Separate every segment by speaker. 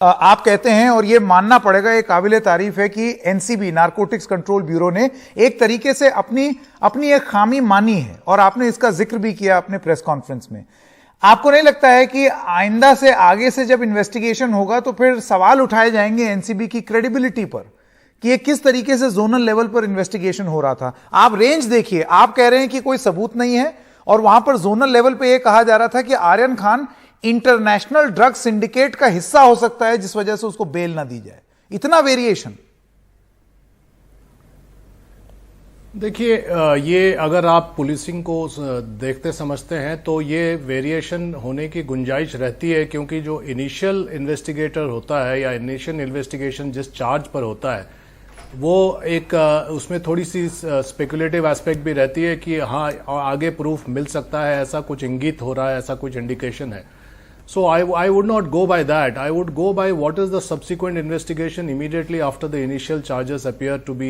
Speaker 1: आप कहते हैं और ये मानना पड़ेगा, ये काबिले तारीफ है कि एनसीबी नारकोटिक्स कंट्रोल ब्यूरो ने एक तरीके से अपनी एक खामी मानी है और आपने इसका जिक्र भी किया अपने प्रेस कॉन्फ्रेंस में। आपको नहीं लगता है कि आइंदा से आगे से जब इन्वेस्टिगेशन होगा तो फिर सवाल उठाए जाएंगे एनसीबी की क्रेडिबिलिटी पर कि ये किस तरीके से जोनल लेवल पर इन्वेस्टिगेशन हो रहा था? आप रेंज देखिए, आप कह रहे हैं कि कोई सबूत नहीं है और वहां पर जोनल लेवल पे यह कहा जा रहा था कि Aryan Khan international drug syndicate का हिस्सा हो सकता है जिस वजह से उसको बेल ना दी जाए। इतना वेरिएशन।
Speaker 2: देखिए, ये अगर आप पुलिसिंग को देखते समझते हैं तो ये वेरिएशन होने की गुंजाइश रहती है, क्योंकि जो इनिशियल इन्वेस्टिगेटर होता है या इनिशियल इन्वेस्टिगेशन जिस चार्ज पर होता है वो एक उसमें थोड़ी सी स्पेकुलेटिव एस्पेक्ट भी रहती है कि हाँ आगे प्रूफ मिल सकता है, ऐसा कुछ इंगित हो रहा है, ऐसा कुछ इंडिकेशन है। So I would not go by that. I would go by what is the subsequent investigation immediately after the initial charges appear to be,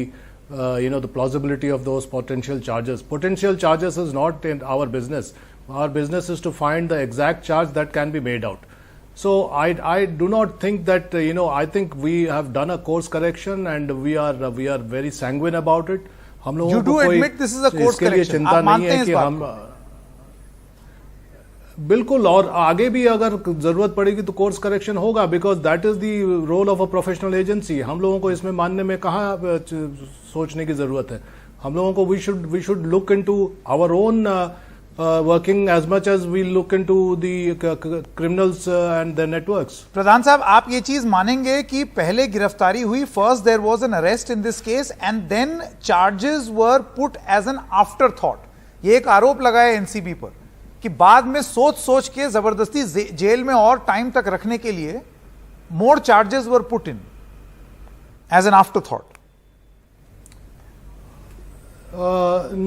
Speaker 2: the plausibility of those potential charges. Potential charges is not in our business. Our business is to find the exact charge that can be made out. So I do not think that, I think we have done a course correction and we are very sanguine about it. हम लोगों
Speaker 1: You do admit this is a course correction.
Speaker 2: चिंता नहीं है कि हम बिल्कुल, और आगे भी अगर जरूरत पड़ेगी तो कोर्स करेक्शन होगा, because that is the role of a professional agency. हम लोगों को इसमें मानने में कहाँ सोचने की जरूरत है। हम लोगों को we should look into our own working as much as we look into the criminals and the networks.
Speaker 1: Pradhan साहब, आप ये चीज मानेंगे कि पहले गिरफ्तारी हुई, first there was an arrest in this case and then charges were put as an afterthought. ये एक आरोप लगाया एनसीबी पर कि बाद में सोच के जबरदस्ती जेल में और टाइम तक रखने के लिए more charges were put in as an afterthought.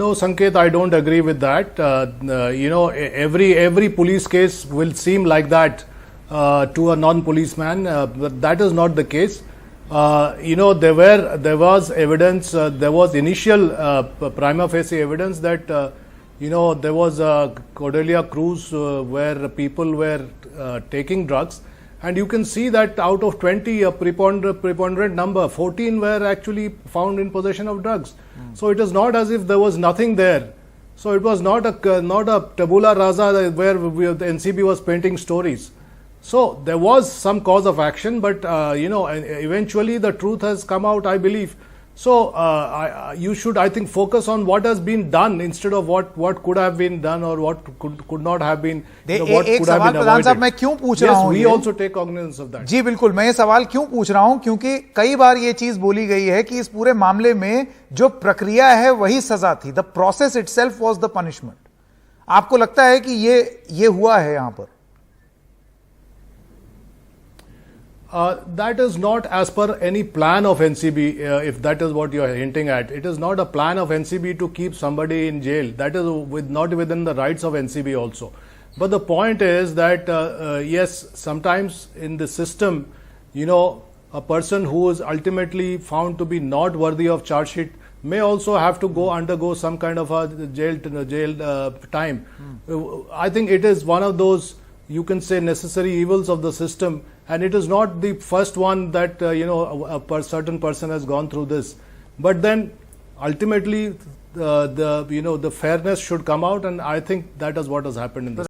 Speaker 2: No, Sanket, I don't agree with that. Every police case will seem like that to a non-policeman, but that is not the case. There was evidence, there was initial prima facie evidence that there was a Cordelia cruise where people were taking drugs, and you can see that out of 20, a preponderant number, 14 were actually found in possession of drugs. So it is not as if there was nothing there. So it was not a tabula rasa where the NCB was painting stories. So there was some cause of action, but eventually the truth has come out, I believe. So you should, I think, focus on what has been done instead of what could have been done or what could not have been.
Speaker 1: what could have been avoided. साहब, मैं क्यों पूछ रहा हूं?
Speaker 2: Yes, we also take cognizance of that.
Speaker 1: जी बिल्कुल, मैं ये सवाल क्यों पूछ रहा हूं क्योंकि कई बार ये चीज बोली गई है कि इस पूरे मामले में जो प्रक्रिया है वही सजा थी। The process itself was the punishment. आपको लगता है कि ये हुआ है यहां पर?
Speaker 2: That is not as per any plan of NCB, if that is what you are hinting at. It is not a plan of NCB to keep somebody in jail. That is not within the rights of NCB also. But the point is that, yes, sometimes in the system, a person who is ultimately found to be not worthy of charge sheet may also have to undergo some kind of a jail time. I think it is one of those, you can say, necessary evils of the system, and it is not the first one that a certain person has gone through this. But then ultimately the fairness should come out, and I think that is what has happened in this.